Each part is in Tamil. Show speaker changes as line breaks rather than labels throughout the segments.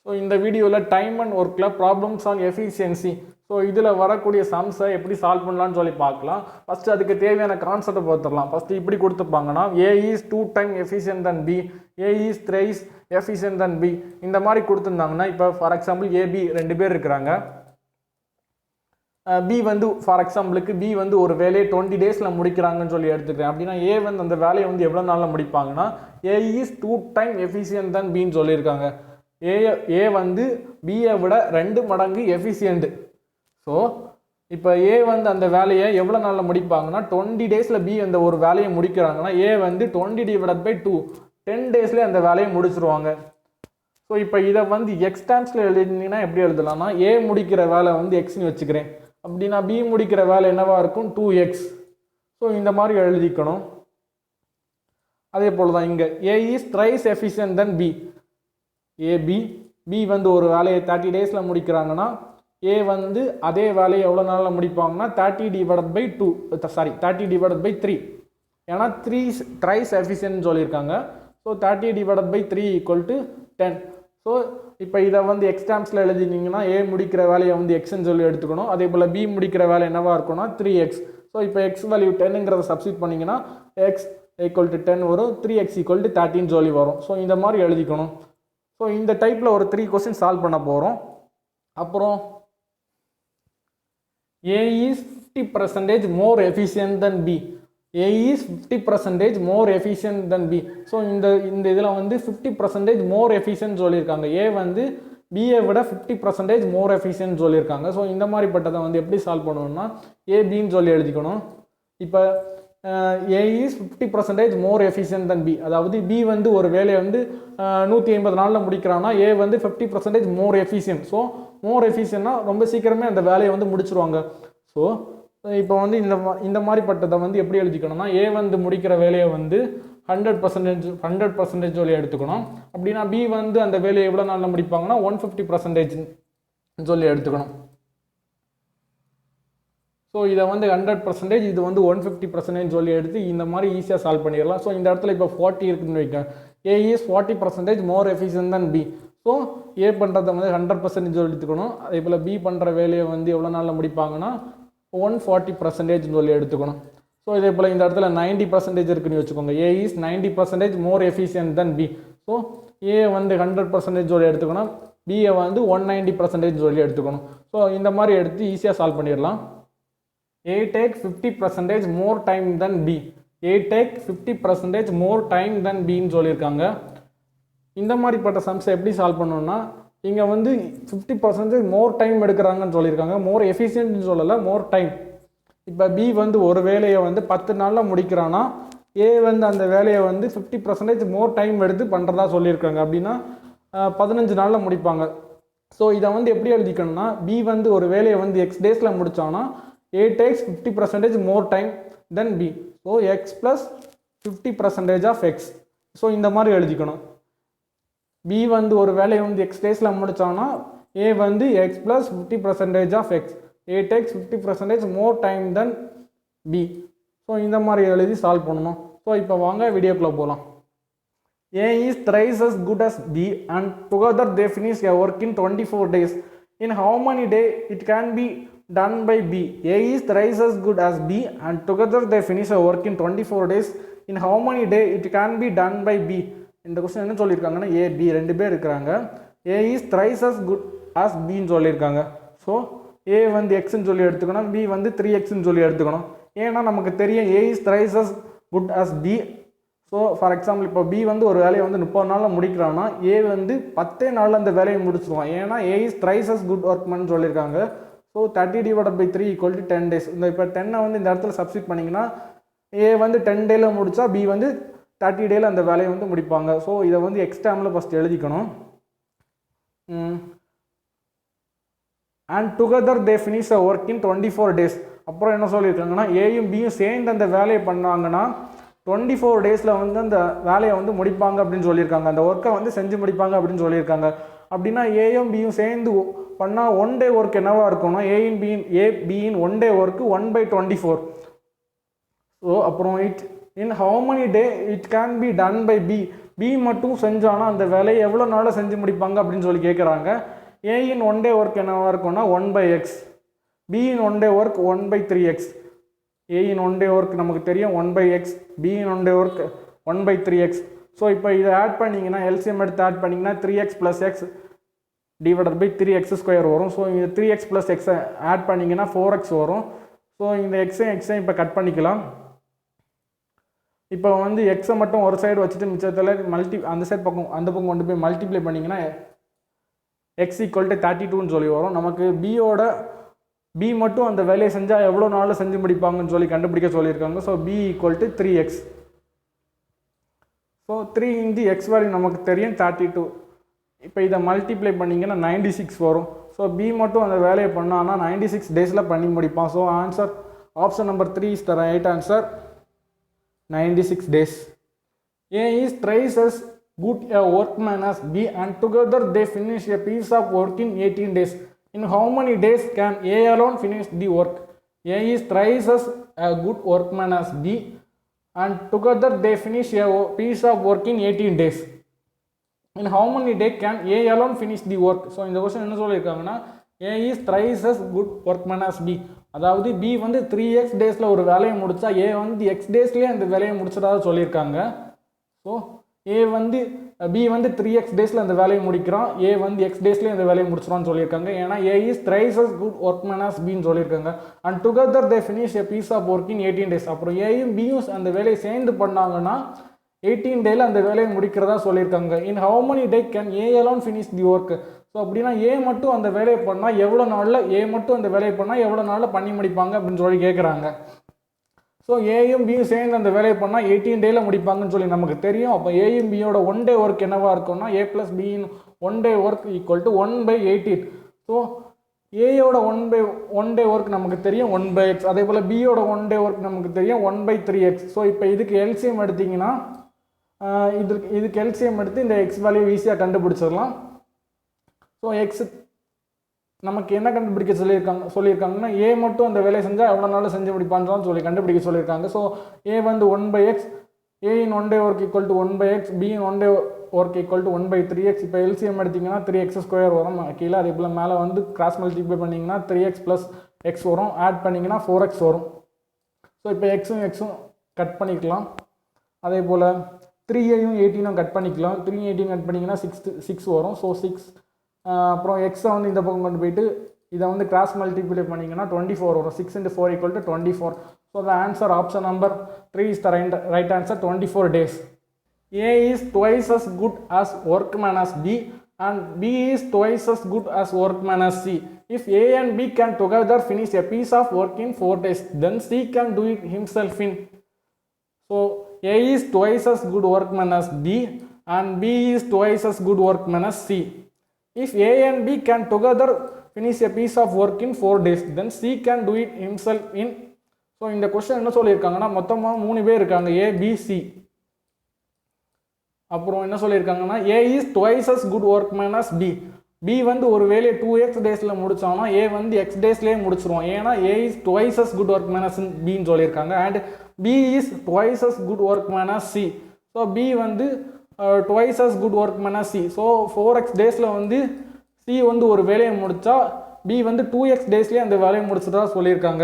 ஸோ இந்த வீடியோவில் டைம் அண்ட் ஒர்க்கில் ப்ராப்ளம்ஸ் ஆன் எஃபிஷியன்சி, ஸோ இதில் வரக்கூடிய சம்ஸை எப்படி சால்வ் பண்ணலான்னு சொல்லி பார்க்கலாம். ஃபஸ்ட்டு அதுக்கு தேவையான கான்செப்டை பார்த்துடலாம். ஃபஸ்ட்டு இப்படி கொடுத்துருப்பாங்கன்னா A is 2 times efficient than B, A is 3 efficient than B, இந்த மாதிரி கொடுத்துருந்தாங்கன்னா, இப்போ ஃபார் எக்ஸாம்பிள் ஏபி 2 பேர் இருக்கிறாங்க. பி வந்து ஃபார் எக்ஸாம்பிளுக்கு பி வந்து ஒரு வேலையை 20 daysல முடிக்கிறாங்கன்னு சொல்லி எடுத்துக்கிறேன். அப்படின்னா ஏ வந்து அந்த வேலையை வந்து எவ்வளோ நாளில் முடிப்பாங்கன்னா ஏ இஸ் 2 times எஃபிஷியன்ட் than பின்னு சொல்லியிருக்காங்க. ஏ வந்து பியை விட 2 மடங்கு எஃபிஷியன்ட். ஸோ இப்போ ஏ வந்து அந்த வேலையை எவ்வளோ நாளில் முடிப்பாங்கன்னா 20 daysல பி அந்த ஒரு வேலையை முடிக்கிறாங்கன்னா ஏ வந்து 20/2 10 daysல அந்த வேலையை முடிச்சிருவாங்க. ஸோ இப்போ இதை வந்து எக்ஸ் டைம்ஸில் எழுதினீங்கன்னா எப்படி எழுதலாம்னா ஏ முடிக்கிற வேலை வந்து எக்ஸ்னு வச்சுக்கிறேன். அப்படின்னா பி முடிக்கிற வேலை என்னவா இருக்கும் 2x. ஸோ இந்த மாதிரி எழுதிக்கணும். அதே போல் தான் இங்கே A is 3 efficient than B. B வந்து ஒரு வேலையை 30 daysல முடிக்கிறாங்கன்னா ஏ வந்து அதே வேலையை எவ்வளோ நாளில் முடிப்பாங்கன்னா 30/3. ஏன்னா 3 எஃபிஷியன்ட் சொல்லியிருக்காங்க. ஸோ 30/3 = 10. ஸோ இப்போ இதை வந்து எக்ஸ் டேர்ம்ஸில் எழுதினீங்கன்னா ஏ முடிக்கிற வேலையை வந்து எக்ஸ்ன்னு சொல்லி எடுத்துக்கணும். அதே போல் பி முடிக்கிற வேலை என்னவாக இருக்கும்னா 3x. ஸோ இப்போ எக்ஸ் வேல்யூ 10ங்கிறத சப்ஸ்டிட் பண்ணிங்கன்னா எக்ஸ் = 10 வரும், 3x = 13 சொல்லி வரும். ஸோ இந்த மாதிரி எழுதிக்கணும். ஸோ இந்த டைப்பில் ஒரு 3 கொஸ்டின் சால்வ் பண்ண போகிறோம். அப்புறம் A is 50% more efficient than B. A is 50% more efficient than B. So இந்த இதில் வந்து 50% more efficient சொல்லியிருக்காங்க. A வந்து பியை விட 50% more efficient சொல்லியிருக்காங்க. ஸோ இந்த மாதிரிப்பட்டதை வந்து எப்படி சால்வ் பண்ணணும்னா ஏபின்னு சொல்லி எழுதிக்கணும். இப்போ A is 50% more efficient than B. அதாவது B வந்து ஒரு வேலையை வந்து 150 நாளில் முடிக்கிறான்னா A வந்து 50% more efficient. ஸோ மோர் எஃபிஷியன்ட்னா ரொம்ப சீக்கிரமே அந்த வேலையை வந்து முடிச்சிருவாங்க. ஸோ இப்போ வந்து இந்த மாதிரிப்பட்டதை வந்து எப்படி எழுதிக்கணும்னா ஏ வந்து முடிக்கிற வேலையை வந்து 100% சொல்லி எடுத்துக்கணும். அப்படின்னா பி வந்து அந்த வேலையை எவ்வளோ நாளில் முடிப்பாங்கன்னா 150% சொல்லி எடுத்துக்கணும். ஸோ இதை வந்து 100%, இது வந்து 150% சொல்லி எடுத்து இந்த மாதிரி ஈஸியாக சால்வ் பண்ணிடலாம். ஸோ இந்த இடத்துல இப்போ 40 இருக்குன்னு வைக்க, A is 40% more efficient than B. So A பண்ணுறதை வந்து 100% சொல்லி எடுத்துக்கணும். அதே போல் பி பண்ணுற வேலையை வந்து எவ்வளோ நாளில் முடிப்பாங்கன்னா 140% சொல்லி எடுத்துக்கணும். ஸோ இதே போல் இந்த இடத்துல 90% இருக்குன்னு வச்சுக்கோங்க. A is 90% more efficient than B. So A வந்து 100% சொல்லி எடுத்துக்கணும், பியை வந்து 190% சொல்லி எடுத்துக்கணும். ஸோ இந்த மாதிரி எடுத்து ஈஸியாக சால்வ் பண்ணிடலாம். A take 50% more time than B. A take 50% more time than Bன்னு சொல்லியிருக்காங்க. இந்த மாதிரிப்பட்ட சம்ஸை எப்படி சால்வ் பண்ணணும்னா இங்கே வந்து 50% மோர் டைம் எடுக்கிறாங்கன்னு சொல்லியிருக்காங்க. மோர் எஃபிஷியன்ட்னு சொல்லலை, மோர் டைம். இப்போ பி வந்து ஒரு வேலையை வந்து 10 நாளில் முடிக்கிறான்னா ஏ வந்து அந்த வேலையை வந்து 50% மோர் டைம் எடுத்து பண்ணுறதா சொல்லியிருக்காங்க. அப்படின்னா 15 நாளில் முடிப்பாங்க. ஸோ இதை வந்து எப்படி எழுதிக்கணும்னா பி வந்து ஒரு வேலையை வந்து எக்ஸ் டேஸில் முடித்தான்னா A takes 50% more time than B. So x plus 50% of x. So இந்த மாதிரி எழுதிக்கணும். B வந்து ஒரு வேலையை வந்து எக்ஸ் டேஸில் முடித்தான்னா A வந்து x plus 50% of x. A takes 50% more time than B. So இந்த மாதிரி எழுதி சால்வ் பண்ணணும். ஸோ இப்போ வாங்க வீடியோக்குள்ளே போகலாம். A is thrice as good as B and together they finish a work in 24 days. In how many days it can be done by B? A is thrice as good as B and together they finish a work in 24 days. In how many days it can be done by B? இந்த கொஸ்டின் என்ன சொல்லியிருக்காங்கன்னா ஏ பி 2 பேர் இருக்கிறாங்க. A is thrice as good as Bன்னு சொல்லியிருக்காங்க. ஸோ A வந்து எக்ஸ்ன்னு சொல்லி எடுத்துக்கணும், B வந்து 3xன்னு சொல்லி எடுத்துக்கணும். ஏன்னா நமக்கு தெரியும் A is thrice as good as B. So for example இப்போ B வந்து ஒரு வேலையை வந்து 30 நாளில் முடிக்கிறான்னா A வந்து 10 நாளில் அந்த வேலையை முடிச்சிருவான். ஏன்னா A is thrice as good workman சொல்லியிருக்காங்க. So 30/3 = 10 days. இந்த இப்போ 10 வந்து இந்த இடத்துல சப்ஸ்டிட் பண்ணிங்கன்னா ஏ வந்து 10 டேல முடித்தா பி வந்து 30 டேல அந்த வேலையை வந்து முடிப்பாங்க. ஸோ இதை வந்து எக்ஸ்ட்ராமில் ஃபஸ்ட் எழுதிக்கணும். And together they finish a work in 24 days. அப்புறம் என்ன சொல்லியிருக்காங்கன்னா ஏயும் பியும் சேர்ந்து அந்த வேலையை பண்ணாங்கன்னா 24 daysல வந்து அந்த வேலையை வந்து முடிப்பாங்க அப்படின்னு சொல்லியிருக்காங்க. அந்த ஒர்க்கை வந்து செஞ்சு முடிப்பாங்க அப்படின்னு சொல்லியிருக்காங்க. அப்படின்னா ஏயும் பியும் சேர்ந்து பண்ணால் 1 day ஒர்க் என்னவா இருக்கும்னா ஏபியின் 1 day ஒர்க்கு 1/24. ஸோ அப்புறம் in how many day it can be done by B. B மட்டும் செஞ்சானா அந்த வேலையை எவ்வளோ நாளில் செஞ்சு முடிப்பாங்க அப்படின்னு சொல்லி கேட்குறாங்க. ஏயின் ஒன் டே ஒர்க் என்னவாக இருக்கும்னா 1/x, பியின் ஒன் டே ஒர்க் 1/3x. ஏயின் ஒன் டே ஒர்க் நமக்கு தெரியும் 1/x, பியின் one day work 1/3x. So இப்போ இதை ஆட் பண்ணிங்கன்னா எல்சிஎம் எடுத்து ஆட் பண்ணிங்கன்னா 3x + x divided by 3x² வரும். ஸோ இந்த 3x + x ஆட் பண்ணிங்கன்னா 4x வரும். ஸோ இந்த எக்ஸையும் இப்போ கட் பண்ணிக்கலாம். இப்போ வந்து எக்ஸை மட்டும் ஒரு சைடு வச்சுட்டு மிச்சத்தில் அந்த சைடு பக்கம் அந்த பக்கம் கொண்டு போய் மல்டிப்ளை பண்ணிங்கன்னா x = 32ன்னு சொல்லி வரும். நமக்கு பி மட்டும் அந்த வேலையை செஞ்சால் எவ்வளோ நாளில் செஞ்சு முடிப்பாங்கன்னு சொல்லி கண்டுபிடிக்க சொல்லியிருக்காங்க. So b = 3x. So 3 × x value நமக்கு தெரியும் 32. இப்போ இதை மல்டிப்ளை பண்ணிங்கன்னா 96 வரும். ஸோ பி மட்டும் அந்த வேலையை பண்ணான்னா 96 டேஸில் பண்ணி முடிப்பான். So answer option number 3 is the right answer, 96 days. A is thrice as good a workman as B and together they finish a piece of work in 18 days. In how many days can A alone finish the work? A is thrice as a good workman as B and together they finish a piece of work in 18 days. In how many days can A alone finish the work? So இந்த क्वेश्चन என்ன சொல்லிருக்காங்கன்னா A is thrice as good workman as B. அதாவது B வந்து 3x டேஸில் ஒரு வேலையை முடிச்சா A வந்து x டேஸ்லேயே அந்த வேலையை முடிச்சதாக சொல்லியிருக்காங்க. ஸோ B வந்து 3x டேஸில் அந்த வேலையை முடிக்கிறான், A வந்து x டேஸ்லேயே அந்த வேலையை முடிச்சிடான்னு சொல்லியிருக்காங்க. ஏன்னா A is thrice as good workman as Bன்னு சொல்லியிருக்காங்க. And together they finish a piece of work in 18 days. அப்புறம் Aயும் Bயும் அந்த வேலையை சேர்ந்து பண்ணாங்கன்னா 18 டேயில் அந்த வேலையை முடிக்கிறதா சொல்லியிருக்காங்க. இன் how many days can A alone finish the work? So அப்படின்னா A மட்டும் அந்த வேலையை பண்ணால் எவ்வளோ நாளில் பண்ணி முடிப்பாங்க அப்படின்னு சொல்லி கேட்குறாங்க. ஸோ ஏயும் பியும் சேர்ந்து அந்த வேலையை பண்ணால் 18 டேயில் முடிப்பாங்கன்னு சொல்லி நமக்கு தெரியும். அப்போ ஏயும் பியோட ஒன் டே ஒர்க் என்னவாக இருக்கும்னா A + B one day work = 1/18. So ஏயோட ஒன் டே ஒர்க் நமக்கு தெரியும் 1/x, அதே போல் பியோட ஒன் டே ஒர்க் நமக்கு தெரியும் 1/3x. ஸோ இப்போ இதுக்கு எல்சிஎம் எடுத்திங்கன்னா இதுக்கு எல்சிஎம் எடுத்து இந்த எக்ஸ் வேல்யூ ஈஸியாக கண்டுபிடிச்சிடலாம். ஸோ எக்ஸ் நமக்கு என்ன கண்டுபிடிக்க சொல்லியிருக்காங்கன்னா A மட்டும் அந்த வேலையை செஞ்சால் எவ்வளோ நாளில் செஞ்சு முடிப்பான்னு சொல்லி கண்டுபிடிக்க சொல்லியிருக்காங்க. ஸோ A வந்து 1/x, ஏயின் one day work = 1/x, பியின் ஒன் டே ஒர்க் = 1/3x. இப்போ எல்சிஎம் எடுத்திங்கன்னா 3x² வரும் கீழே. அதே போல் மேலே வந்து கிராஸ் மல்டிப்ளை பண்ணிங்கன்னா 3x + x வரும், ஆட் பண்ணிங்கன்னா 4x வரும். ஸோ இப்போ எக்ஸும் கட் பண்ணிக்கலாம். அதே போல் 3ஐயும் 18 கட் பண்ணிக்கலாம். 3 18 கட் பண்ணிங்கன்னா 6 வரும். ஸோ 6 அப்புறம் எக்ஸை வந்து இந்த பக்கம் கொண்டு போயிட்டு இதை வந்து கிராஸ் மல்டிப்ளை பண்ணிங்கன்னா 24 வரும். 6 × 4 = 24. So the answer option number 3 is the right answer, 24 days. A is twice as good as workman as B and B is twice as good as workman as C. If A and B can together finish a piece of work in 4 days, then C can do it himself in. So A is twice as good workman as B and B is twice as good workman as C. If A and B can together finish a piece of work in 4 days, then C can do it himself in. So இந்த கொஸ்டின் என்ன சொல்லியிருக்காங்கன்னா மொத்தமாக 3 பேர் இருக்காங்க, A, B, C. அப்புறம் என்ன சொல்லியிருக்காங்கன்னா A is twice as good workman as B. B வந்து ஒரு வேலையை 2x டேஸில் முடித்தாங்கன்னா A வந்து x டேஸ்லேயே முடிச்சிருவோம். ஏன்னா A is twice as good workman as Bன்னு சொல்லியிருக்காங்க. And B is twice as good workman as C. So B வந்து twice as good workman as C. So 4x டேஸில் வந்து C வந்து ஒரு வேலையை முடித்தா B வந்து 2x டேஸ்லேயே அந்த வேலையை முடிச்சதா சொல்லியிருக்காங்க.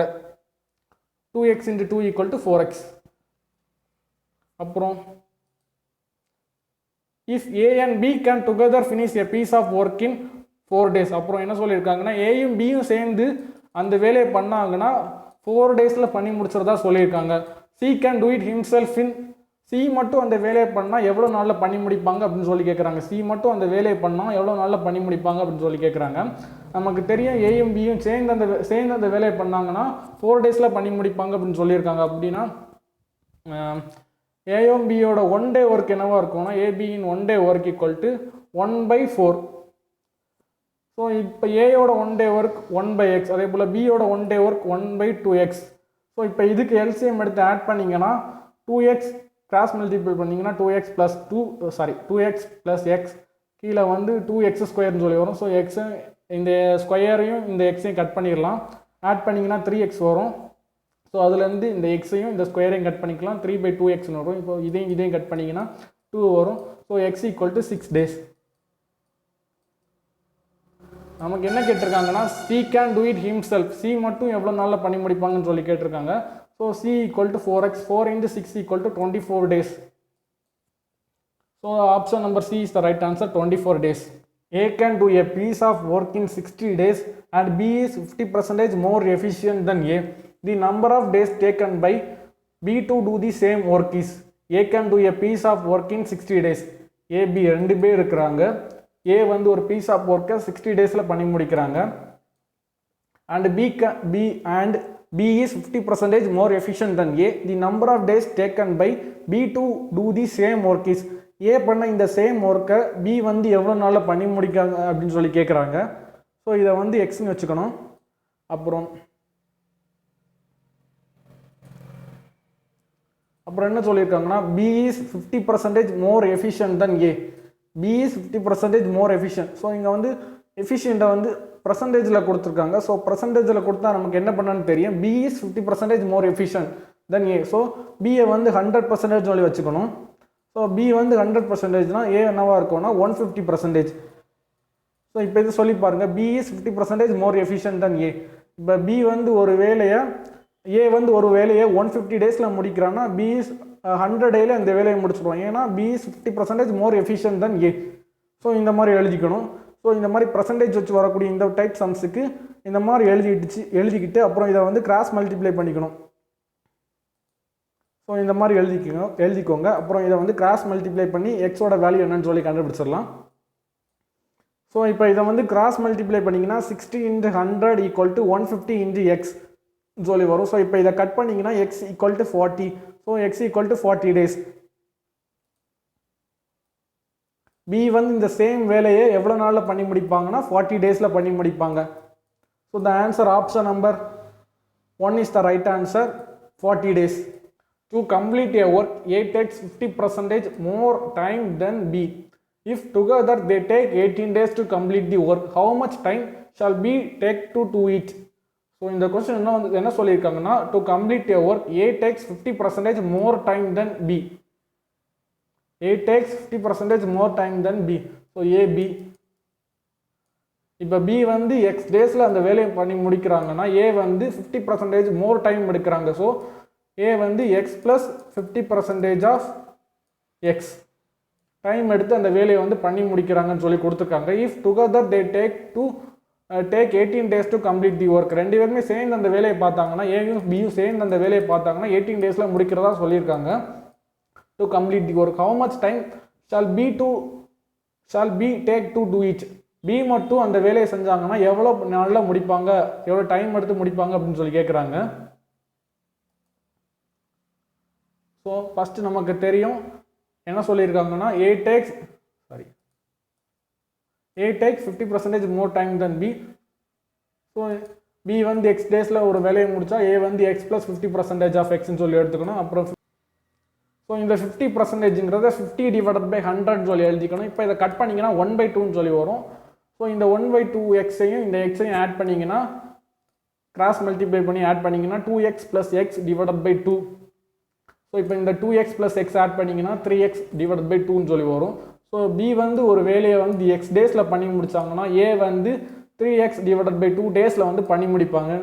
2x × 2 = 4x. அப்புறம் if A and B can together finish a piece of work in 4 days. அப்புறம் என்ன சொல்லியிருக்காங்கன்னா ஏயும் பியும் சேர்ந்து அந்த வேலையை பண்ணாங்கன்னா 4 டேஸில் பண்ணி முடிச்சிருந்தா சொல்லியிருக்காங்க. C can do it himself in. C மட்டும் அந்த வேலையை பண்ணால் எவ்வளோ நாளில் பண்ணி முடிப்பாங்க அப்படின்னு சொல்லி கேட்குறாங்க. C மட்டும் அந்த வேலையை பண்ணால் எவ்வளோ நாளில் பண்ணி முடிப்பாங்க அப்படின்னு சொல்லி கேட்குறாங்க. நமக்கு தெரியும் ஏயும் பியும் சேர்ந்து அந்த வேலையை பண்ணாங்கன்னா 4 டேஸில் பண்ணி முடிப்பாங்க அப்படின்னு சொல்லியிருக்காங்க. அப்படின்னா ஏயும் பியோட ஒன் டே ஒர்க் என்னவாக இருக்கும்னா ஏபியின் ஒன் டே ஒர்க் = 1/4. ஸோ இப்போ ஏயோட ஒன் டே ஒர்க் 1/x, அதே போல் பியோட one day work 1/2x. So இப்போ இதுக்கு எல்சிஎம் எடுத்து ஆட் பண்ணிங்கன்னா 2x கிராஸ் மல்டிபிள் பண்ணிங்கன்னா 2x + x கீழே வந்து 2x² சொல்லி வரும். ஸோ எக்ஸு இந்த ஸ்கொயரையும் இந்த எக்ஸையும் கட் பண்ணிடலாம். ஆட் பண்ணிங்கன்னா 3x வரும். ஸோ அதுலேருந்து இந்த எக்ஸையும் இந்த ஸ்கொயரையும் கட் பண்ணிக்கலாம். 3/2x வரும். இப்போ இதையும் கட் பண்ணிங்கன்னா 2 வரும். So X equal to 6 days. நமக்கு என்ன கேட்டிருக்காங்கன்னா C can do it himself, C மட்டும் எவ்வளோ நாளில் பண்ணி முடிப்பாங்கன்னு சொல்லி கேட்டிருக்காங்க. So C equal to 4x, 4 × 6 equal to 24 days. So option number C is the right answer, 24 days. A can do a piece of work in 60 days and B is 50% more efficient than A. The number of days taken by B to do the same work is. A can do a piece of work in 60 days. A, B ரெண்டு பேர் இருக்கிறாங்க. A வந்து ஒரு பீஸ் ஆஃப் ஒர்க்கை 60 daysல பண்ணி முடிக்கிறாங்க. And B is 50% more efficient than A. The number of days taken by B to do the same work is. A பண்ண இந்த சேம் ஒர்க்கை B வந்து எவ்வளோ நாளில் பண்ணி முடிக்காங்க அப்படின்னு சொல்லி கேட்குறாங்க. ஸோ இதை வந்து எக்ஸ்ன்னு வச்சுக்கணும். அப்புறம் என்ன சொல்லியிருக்காங்கன்னா B is 50% more efficient than A. B is 50% more efficient. So இங்கே வந்து எஃபிஷியண்ட்டை வந்து பர்சன்டேஜில் கொடுத்துருக்காங்க. ஸோ பர்சன்டேஜில் கொடுத்தா நமக்கு என்ன பண்ணான்னு தெரியும். B is 50% more efficient than A. So பியை வந்து 100% சொல்லி வச்சுக்கணும். ஸோ B வந்து 100%னா A என்னவா இருக்கும்னா 150%. ஸோ இப்போ இது சொல்லி பாருங்கள், B is 50% more efficient than A. இப்போ B வந்து ஒரு வேலையை A வந்து ஒரு வேலையை 150 daysல முடிக்கிறான்னா B is 100 daysல இந்த வேலையை முடிச்சிடுவோம். ஏன்னா B is 50% more efficient than A. So இந்த மாதிரி எழுதிக்கணும். ஸோ இந்த மாதிரி பர்சன்டேஜ் வச்சு வரக்கூடிய இந்த டைப் சம்ஸுக்கு இந்த மாதிரி எழுதிக்கிட்டு அப்புறம் இதை வந்து கிராஸ் மல்டிப்ளை பண்ணிக்கணும். ஸோ இந்த மாதிரி எழுதிக்கோங்க. அப்புறம் இதை வந்து கிராஸ் மல்டிப்ளை பண்ணி எக்ஸோட வேல்யூ என்னன்னு சொல்லி கண்டுபிடிச்சிடலாம். ஸோ இப்போ இதை வந்து கிராஸ் மல்டிப்ளை பண்ணிங்கன்னா 60 × 100 ஈக்குவல் டு 150 × எக்ஸ் சொல்லி வரும். ஸோ இப்போ இதை கட் பண்ணிங்கன்னா X equal to 40. So X equal to 40 days. B வந்து இந்த சேம் வேலையை எவ்வளோ நாளில் பண்ணி முடிப்பாங்கன்னா 40 daysல பண்ணி முடிப்பாங்க. So the answer option number 1 is the right answer, 40 days. To complete a work, A takes 50% more time than B. If together they take 18 days to complete the work, how much time shall B take to do it? So இந்த question என்ன சொல்லியிருக்காங்கன்னா to complete a work, A takes 50% more time than B. A takes 50% more time than B. So A, B. இப்போ B வந்து X daysல அந்த வேலையை பண்ணி முடிக்கிறாங்கன்னா A வந்து 50% more time எடுக்கிறாங்க. ஸோ A வந்து x plus 50% of x time எடுத்து அந்த வேலையை வந்து பண்ணி முடிக்கிறாங்கன்னு சொல்லி கொடுத்துருக்காங்க. If together they take 18 days to complete the work. ரெண்டு பேருமே சேர்ந்து அந்த வேலையை பார்த்தாங்கன்னா ஏயும் பியும் சேர்ந்து அந்த வேலையை பார்த்தாங்கன்னா 18 daysல முடிக்கிறதா சொல்லியிருக்காங்க. To complete the work, how much time shall B take to do it. B மட்டும் அந்த வேலையை செஞ்சாங்கன்னா எவ்வளோ நாளில் முடிப்பாங்க, எவ்வளோ டைம் எடுத்து முடிப்பாங்க அப்படின்னு சொல்லி கேட்குறாங்க. ஸோ ஃபஸ்ட்டு நமக்கு தெரியும் என்ன சொல்லியிருக்காங்கன்னா A takes 50% more time then B. So B வந்து X டேஸில் ஒரு வேலையை முடித்தா A வந்து X + 50% ஆஃப் எக்ஸ்ன்னு சொல்லி எடுத்துக்கணும். அப்புறம் ஸோ இந்த 50%ங்கிறத 50 / 100 சொல்லி எழுதிக்கணும். இப்போ இதை கட் பண்ணிங்கன்னா 1/2ன்னு சொல்லி வரும். ஸோ இந்த 1/2 எக்ஸையும் இந்த எக்ஸையும் ஆட் பண்ணிங்கன்னா கிராஸ் மல்டிப்ளை பண்ணி ஆட் பண்ணிங்கன்னா 2x + x / 2. ஸோ இப்போ இந்த 2x + x ஆட் பண்ணிங்கன்னா 3x / 2ன்னு சொல்லி வரும். ஸோ B வந்து ஒரு வேலையை வந்து X டேஸில் பண்ணி முடித்தாங்கன்னா A வந்து 3x / 2 டேஸில் வந்து பண்ணி முடிப்பாங்க.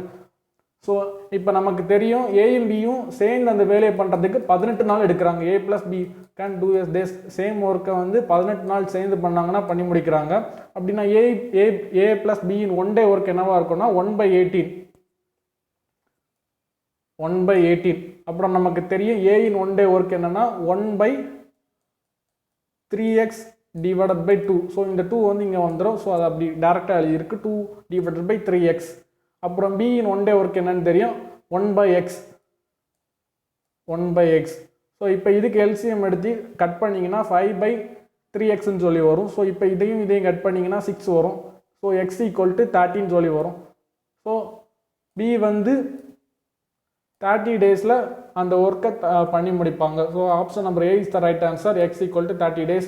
ஸோ இப்போ நமக்கு தெரியும் ஏயும் பியும் சேர்ந்து அந்த வேலையை பண்ணுறதுக்கு 18 நாள் எடுக்கிறாங்க. A + B can do S days same ஒர்க்கை வந்து 18 நாள் சேர்ந்து பண்ணாங்கன்னா பண்ணி முடிக்கிறாங்க. அப்படின்னா A + B in 1 day work என்னவாக இருக்கும்னா 1/18. அப்புறம் நமக்கு தெரியும் A இன் 1 day ஒர்க் என்னன்னா 1/3x / 2. ஸோ இந்த 2 வந்து இங்கே வந்துடும். ஸோ அது அப்படி டேரெக்டாக எழுதியிருக்கு 2 / 3x. அப்புறம் B இன் 1 day ஒர்க் என்னன்னு தெரியும் 1/x. ஸோ இப்போ இதுக்கு எல்சிஎம் எடுத்து கட் பண்ணிங்கன்னா 5/3xன்னு சொல்லி வரும். ஸோ இப்போ இதையும் கட் பண்ணிங்கன்னா 6 வரும். ஸோ x = 13 சொல்லி வரும். ஸோ B வந்து 30 daysல அந்த ஒர்க்கை பண்ணி முடிப்பாங்க. So option number A is the right answer, x = 30 days.